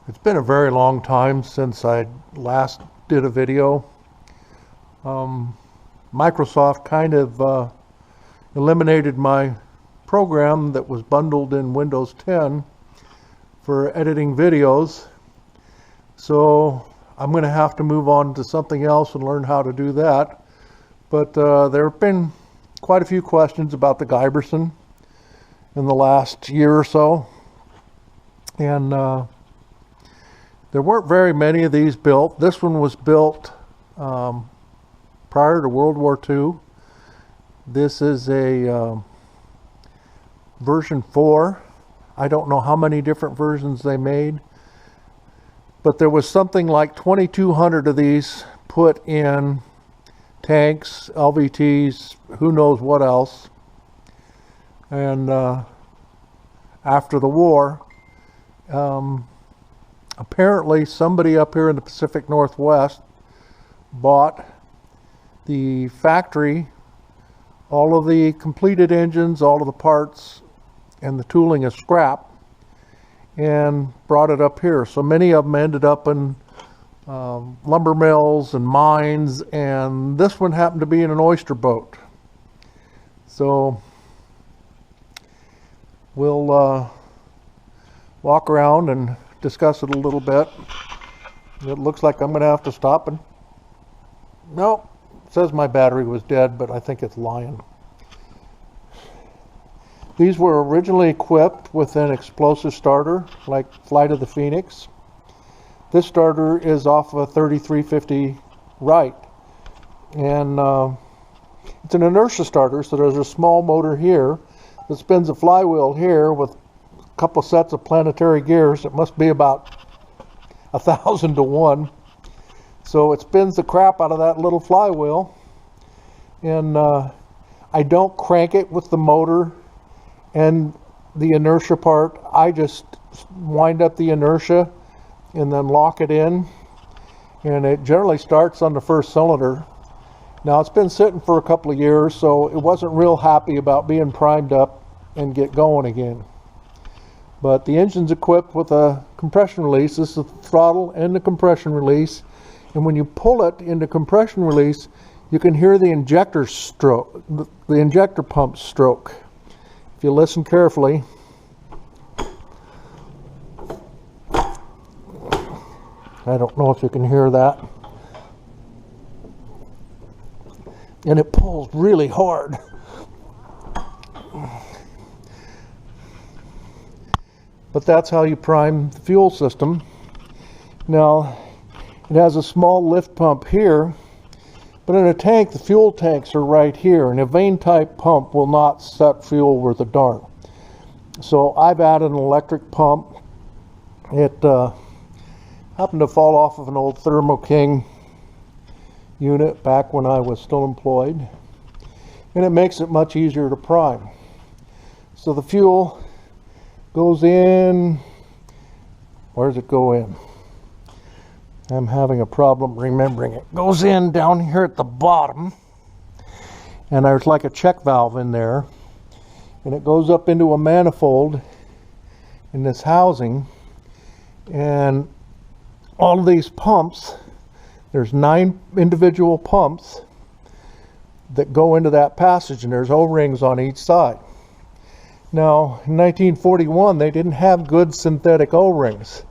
It's been a very long time since I last did a video. Microsoft kind of eliminated my program that was bundled in Windows 10 for editing videos. So I'm going to have to move on to something else and learn how to do that. But there have been quite a few questions about the Guiberson in the last year or so. And there weren't very many of these built. This one was built prior to World War II. This is a version 4. I don't know how many different versions they made, but there was something like 2,200 of these put in tanks, LVTs, who knows what else. And after the war, apparently somebody up here in the Pacific Northwest bought the factory, all of the completed engines, all of the parts, and the tooling as scrap, and brought it up here. So many of them ended up in lumber mills and mines, and this one happened to be in an oyster boat. So we'll walk around and discuss it a little bit. It looks like I'm going to have to stop and nope, it says my battery was dead, but I think it's lying. These were originally equipped with an explosive starter like Flight of the Phoenix. This starter is off of a 3350 Wright, and it's an inertia starter, so there's a small motor here that spins a flywheel here with couple sets of planetary gears. It must be about 1,000 to 1. So it spins the crap out of that little flywheel. And I don't crank it with the motor and the inertia part. I just wind up the inertia and then lock it in. And it generally starts on the first cylinder. Now it's been sitting for a couple of years, so it wasn't real happy about being primed up and get going again. But the engine's equipped with a compression release. This is the throttle and the compression release. And when you pull it into compression release, you can hear the injector stroke, the injector pump stroke. If you listen carefully. I don't know if you can hear that. And it pulls really hard. But that's how you prime the fuel system. Now, it has a small lift pump here, but in a tank, the fuel tanks are right here, and a vane type pump will not suck fuel worth a darn. So I've added an electric pump. It happened to fall off of an old Thermo King unit back when I was still employed, and it makes it much easier to prime. So the fuel goes in. Where does it go in? I'm having a problem remembering it. Goes in down here at the bottom, and there's like a check valve in there, and it goes up into a manifold in this housing, and all of these pumps, there's 9 individual pumps that go into that passage, and there's O-rings on each side. Now, in 1941, they didn't have good synthetic O-rings,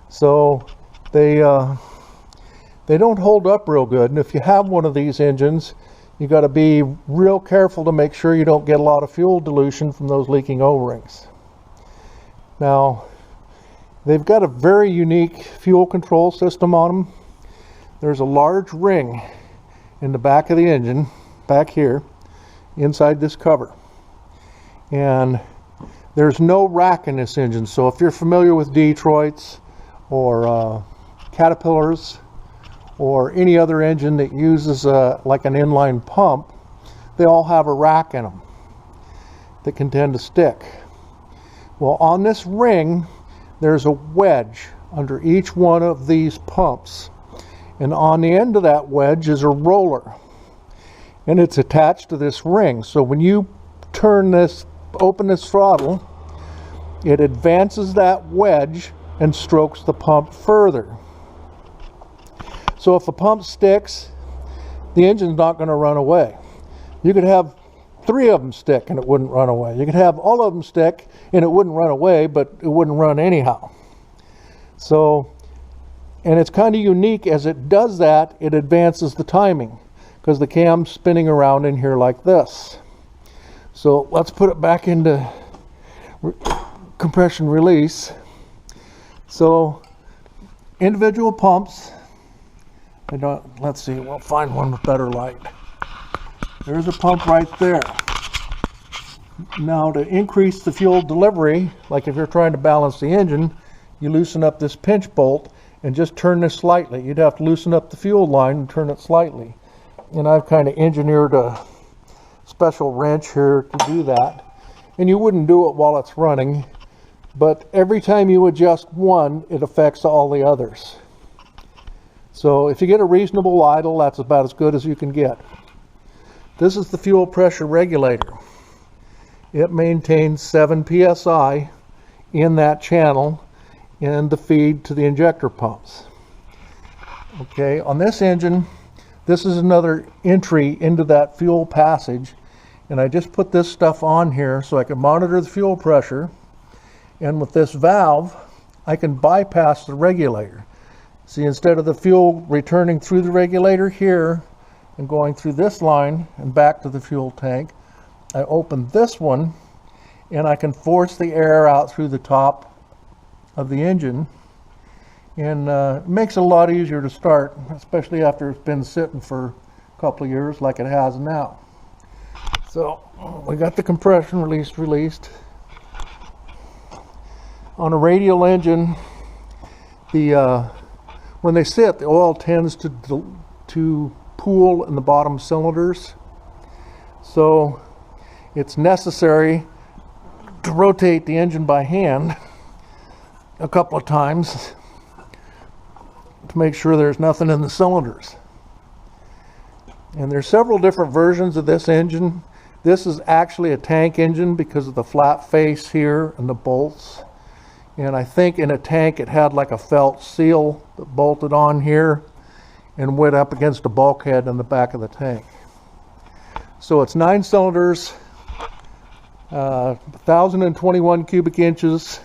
so they don't hold up real good. And if you have one of these engines, you got to be real careful to make sure you don't get a lot of fuel dilution from those leaking O-rings. Now, they've got a very unique fuel control system on them. There's a large ring in the back of the engine, back here, inside this cover. And there's no rack in this engine. So if you're familiar with Detroits or Caterpillars or any other engine that uses like an inline pump, they all have a rack in them that can tend to stick. Well, on this ring, there's a wedge under each one of these pumps. And on the end of that wedge is a roller. And it's attached to this ring. So when you turn this, open this throttle, it advances that wedge and strokes the pump further. So if a pump sticks, the engine's not going to run away. You could have 3 of them stick and it wouldn't run away. You could have all of them stick and it wouldn't run away, but it wouldn't run anyhow. So, and it's kind of unique. As it does that, it advances the timing because the cam's spinning around in here like this. So let's put it back into compression release. So individual pumps, let's see, we'll find one with better light. There's a pump right there. Now to increase the fuel delivery, like if you're trying to balance the engine, you loosen up this pinch bolt and just turn this slightly. You'd have to loosen up the fuel line and turn it slightly. And I've kind of engineered a special wrench here to do that. And you wouldn't do it while it's running, but every time you adjust one, it affects all the others. So if you get a reasonable idle, that's about as good as you can get. This is the fuel pressure regulator. It maintains 7 psi in that channel in the feed to the injector pumps. Okay, on this engine, this is another entry into that fuel passage, and I just put this stuff on here so I can monitor the fuel pressure, and with this valve I can bypass the regulator. See, instead of the fuel returning through the regulator here and going through this line and back to the fuel tank, I open this one and I can force the air out through the top of the engine, and it makes it a lot easier to start, especially after it's been sitting for a couple of years like it has now. So we got the compression released. On a radial engine, when they sit, the oil tends to pool in the bottom cylinders. So it's necessary to rotate the engine by hand a couple of times to make sure there's nothing in the cylinders. And there's several different versions of this engine. This is actually a tank engine because of the flat face here and the bolts. And I think in a tank it had like a felt seal that bolted on here and went up against a bulkhead in the back of the tank. So it's 9 cylinders, 1,021 cubic inches.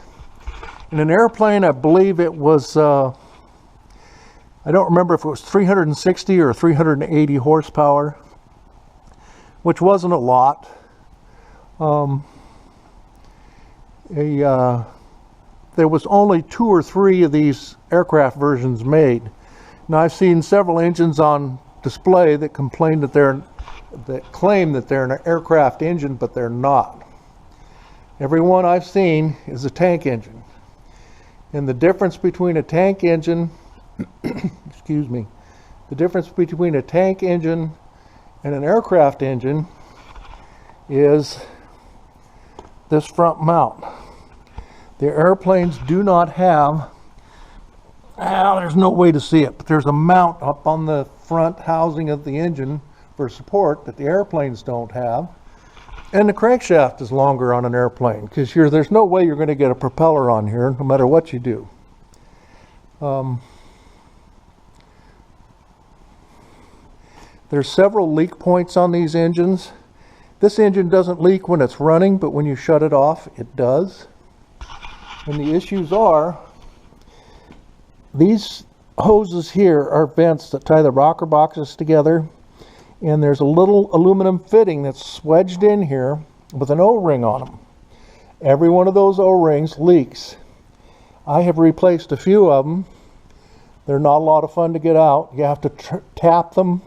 In an airplane, I believe it was, I don't remember if it was 360 or 380 horsepower, which wasn't a lot. There was only 2 or 3 of these aircraft versions made. Now I've seen several engines on display that claim that they're an aircraft engine, but they're not. Every one I've seen is a tank engine. And the difference between a tank engine, excuse me, the difference between a tank engine and an aircraft engine is this front mount. The airplanes do not have, there's no way to see it, but there's a mount up on the front housing of the engine for support that the airplanes don't have. And the crankshaft is longer on an airplane because there's no way you're going to get a propeller on here no matter what you do. There's several leak points on these engines. This engine doesn't leak when it's running, but when you shut it off, it does. And the issues are, these hoses here are vents that tie the rocker boxes together, and there's a little aluminum fitting that's wedged in here with an O-ring on them. Every one of those O-rings leaks. I have replaced a few of them. They're not a lot of fun to get out. You have to tap them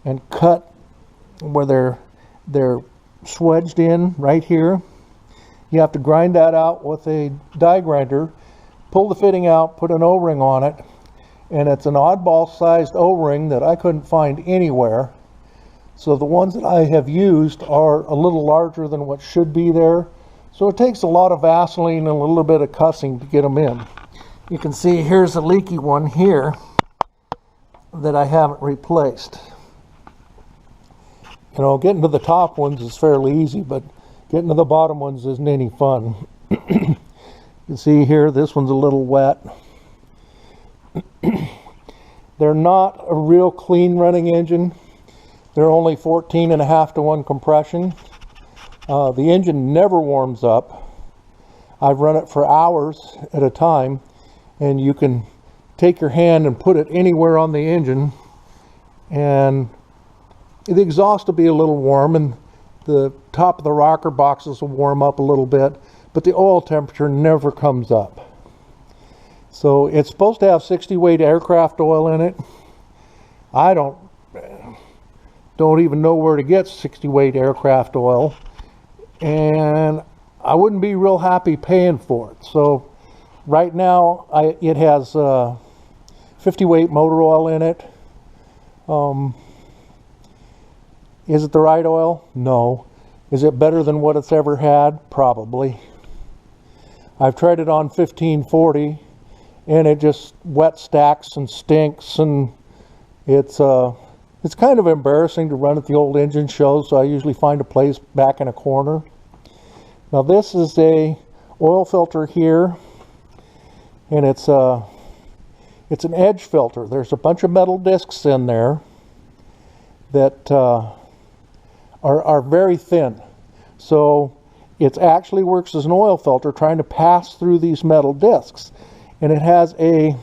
and cut where they're swedged in right here. You have to grind that out with a die grinder, pull the fitting out, put an O-ring on it, and it's an oddball sized O-ring that I couldn't find anywhere. So the ones that I have used are a little larger than what should be there. So it takes a lot of Vaseline and a little bit of cussing to get them in. You can see here's a leaky one here that I haven't replaced. You know, getting to the top ones is fairly easy, but getting to the bottom ones isn't any fun. can see here, this one's a little wet. They're not a real clean running engine. They're only 14.5 to 1 compression. The engine never warms up. I've run it for hours at a time, and you can take your hand and put it anywhere on the engine, and the exhaust will be a little warm, and the top of the rocker boxes will warm up a little bit, but the oil temperature never comes up. So it's supposed to have 60 weight aircraft oil in it. I don't even know where to get 60 weight aircraft oil, and I wouldn't be real happy paying for it. So right now it has 50 weight motor oil in it. Is it the right oil? No. Is it better than what it's ever had? Probably. I've tried it on 1540, and it just wet stacks and stinks, and it's kind of embarrassing to run at the old engine shows, so I usually find a place back in a corner. Now this is a oil filter here, and it's an edge filter. There's a bunch of metal discs in there that are very thin. So it actually works as an oil filter trying to pass through these metal discs. And it has a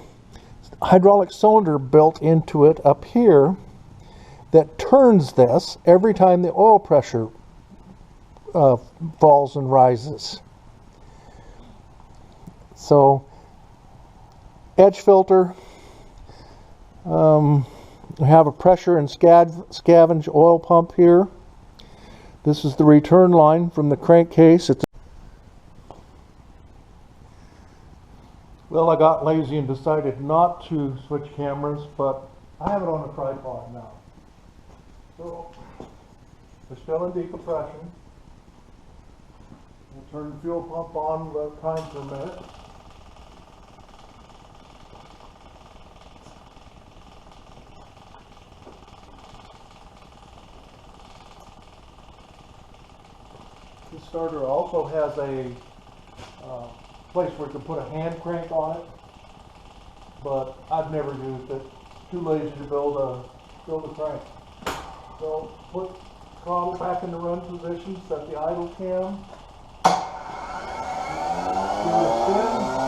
hydraulic cylinder built into it up here that turns this every time the oil pressure falls and rises. So edge filter, we have a pressure and scavenge oil pump here. This is the return line from the crankcase. Well, I got lazy and decided not to switch cameras, but I have it on a tripod now. So we're still in decompression. We'll turn the fuel pump on, let time for a minute. This starter also has a place where you can put a hand crank on it, but I've never used it. Too lazy to build a crank. So put throttle back in the run position, set the idle cam, give it a spin.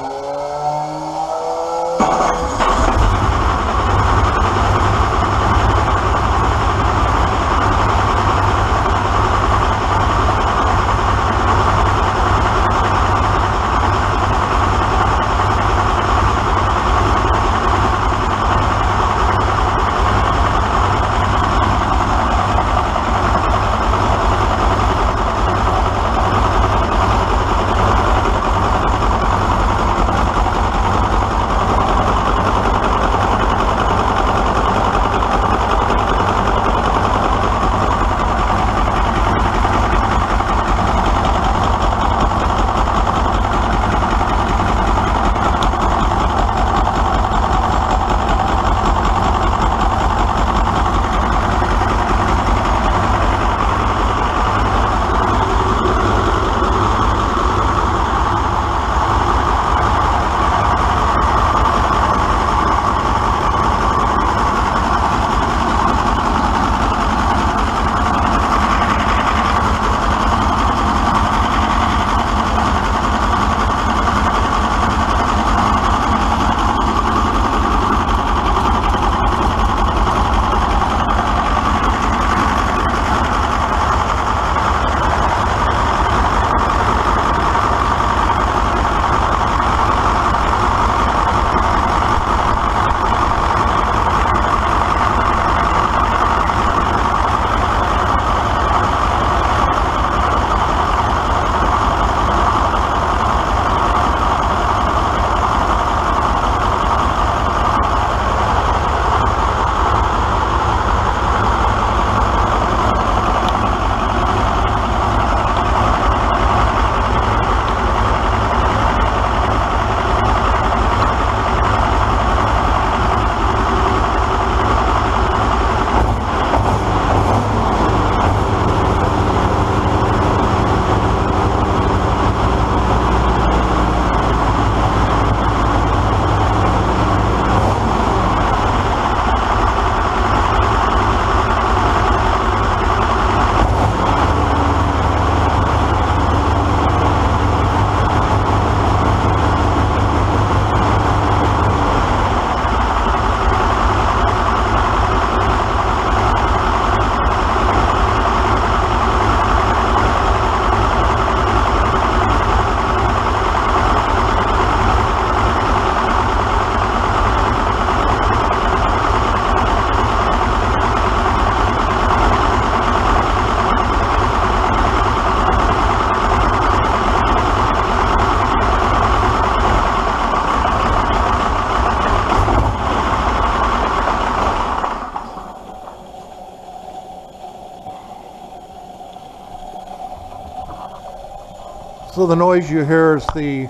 So the noise you hear is the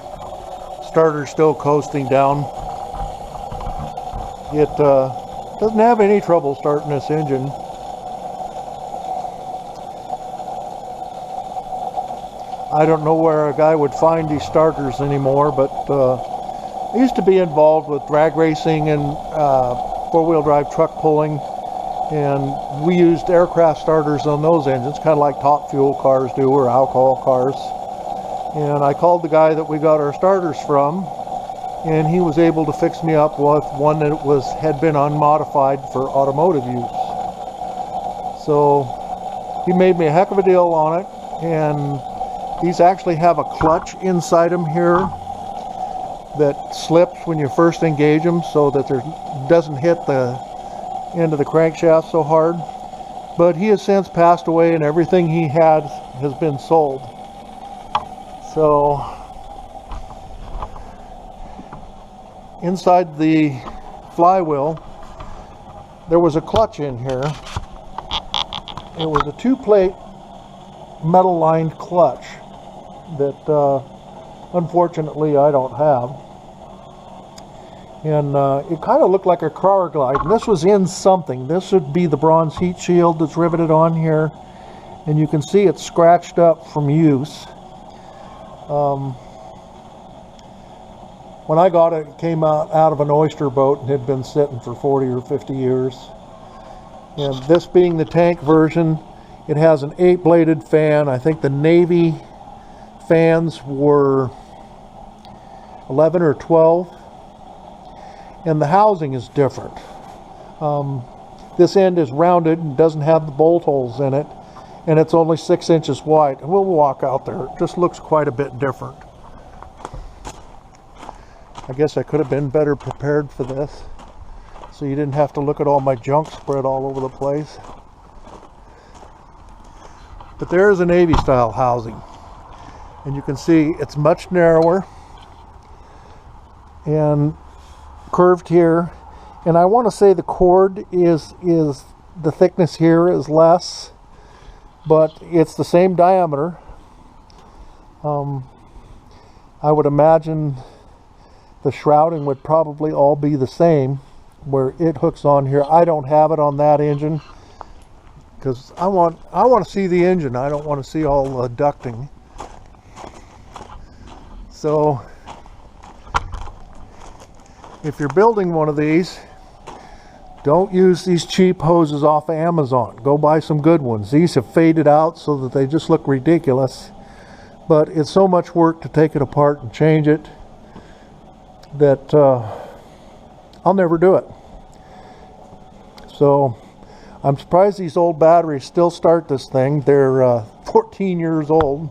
starter still coasting down. It doesn't have any trouble starting this engine. I don't know where a guy would find these starters anymore, but I used to be involved with drag racing and four-wheel drive truck pulling, and we used aircraft starters on those engines, kind of like top fuel cars do, or alcohol cars. And I called the guy that we got our starters from, and he was able to fix me up with one that had been unmodified for automotive use. So he made me a heck of a deal on it, and these actually have a clutch inside them here that slips when you first engage them, so that there doesn't hit the end of the crankshaft so hard. But he has since passed away, and everything he had has been sold. So inside the flywheel there was a clutch in here. It was a 2-plate metal lined clutch that unfortunately I don't have, and it kind of looked like a car glide, and this was in something. This would be the bronze heat shield that's riveted on here, and you can see it's scratched up from use. When I got it, it came out of an oyster boat and had been sitting for 40 or 50 years. And this being the tank version, it has an 8-bladed fan. I think the Navy fans were 11 or 12. And the housing is different. This end is rounded and doesn't have the bolt holes in it. And it's only 6 inches wide. We'll walk out there. It just looks quite a bit different. I guess I could have been better prepared for this, so you didn't have to look at all my junk spread all over the place. But there is a Navy style housing, and you can see it's much narrower and curved here. And I want to say the cord is the thickness here is less, but it's the same diameter. I would imagine the shrouding would probably all be the same where it hooks on here. I don't have it on that engine because I want to see the engine. I don't want to see all the ducting. So if you're building one of these, don't use these cheap hoses off of Amazon. Go buy some good ones. These have faded out so that they just look ridiculous, but it's so much work to take it apart and change it that I'll never do it. So I'm surprised these old batteries still start this thing. They're 14 years old,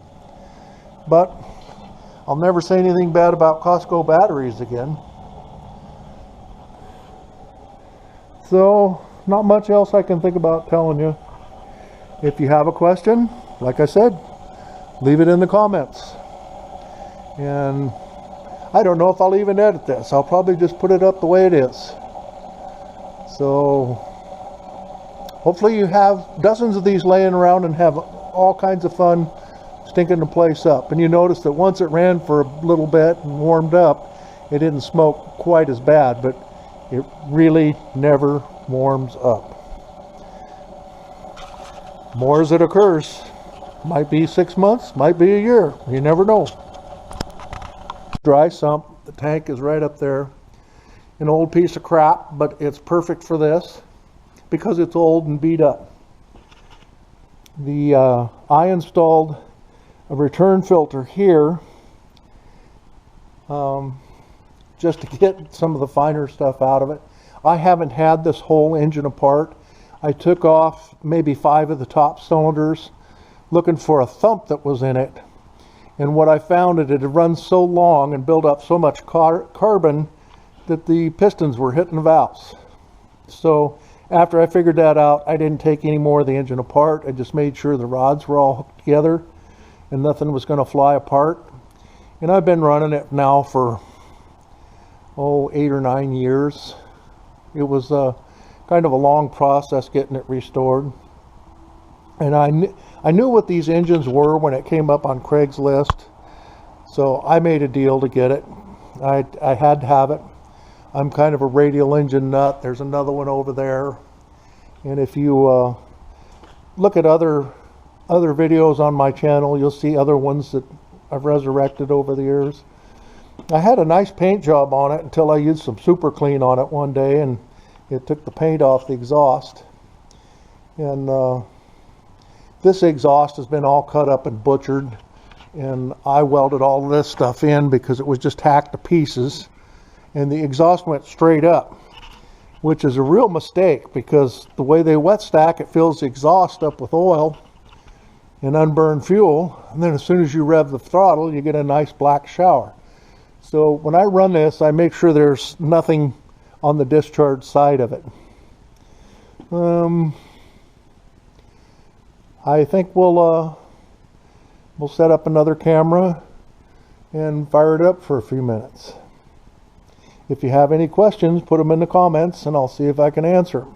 but I'll never say anything bad about Costco batteries again. So not much else I can think about telling you. If you have a question, like I said, leave it in the comments. And I don't know if I'll even edit this. I'll probably just put it up the way it is. So hopefully you have dozens of these laying around and have all kinds of fun stinking the place up. And you notice that once it ran for a little bit and warmed up, it didn't smoke quite as bad, but it really never warms up. More as it occurs. Might be 6 months, might be a year. You never know. Dry sump. The tank is right up there. An old piece of crap, but it's perfect for this because it's old and beat up. I installed a return filter here just to get some of the finer stuff out of it. I haven't had this whole engine apart. I took off maybe 5 of the top cylinders looking for a thump that was in it. And what I found, it had run so long and built up so much carbon that the pistons were hitting the valves. So after I figured that out, I didn't take any more of the engine apart. I just made sure the rods were all hooked together and nothing was going to fly apart. And I've been running it now for 8 or 9 years. It was kind of a long process getting it restored. And I knew what these engines were when it came up on Craigslist. So I made a deal to get it. I had to have it. I'm kind of a radial engine nut. There's another one over there. And if you look at other videos on my channel, you'll see other ones that I've resurrected over the years. I had a nice paint job on it until I used some super clean on it one day, and it took the paint off the exhaust. And this exhaust has been all cut up and butchered, and I welded all this stuff in because it was just hacked to pieces, and the exhaust went straight up, which is a real mistake because the way they wet stack, it fills the exhaust up with oil and unburned fuel, and then as soon as you rev the throttle, you get a nice black shower. So when I run this, I make sure there's nothing on the discharge side of it. I think we'll set up another camera and fire it up for a few minutes. If you have any questions, put them in the comments and I'll see if I can answer them.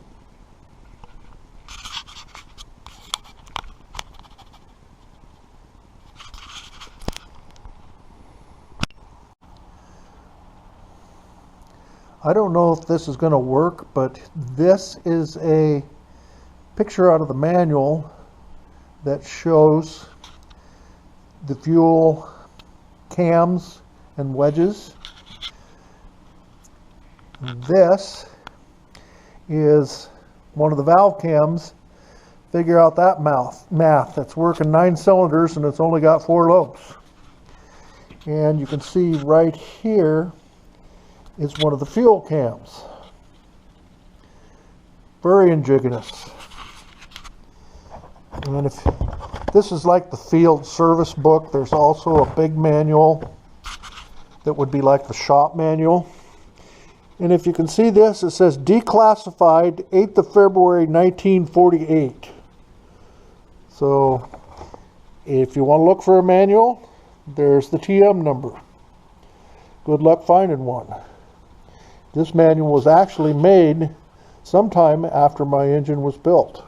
I don't know if this is going to work, but this is a picture out of the manual that shows the fuel cams and wedges. This is one of the valve cams. Figure out that math. That's working 9 cylinders and it's only got 4 lobes. And you can see right here is one of the fuel cams. Very ingenious. And if this is like the field service book, there's also a big manual that would be like the shop manual. And if you can see this, it says declassified 8th of February 1948. So if you want to look for a manual, there's the TM number. Good luck finding one. This manual was actually made sometime after my engine was built.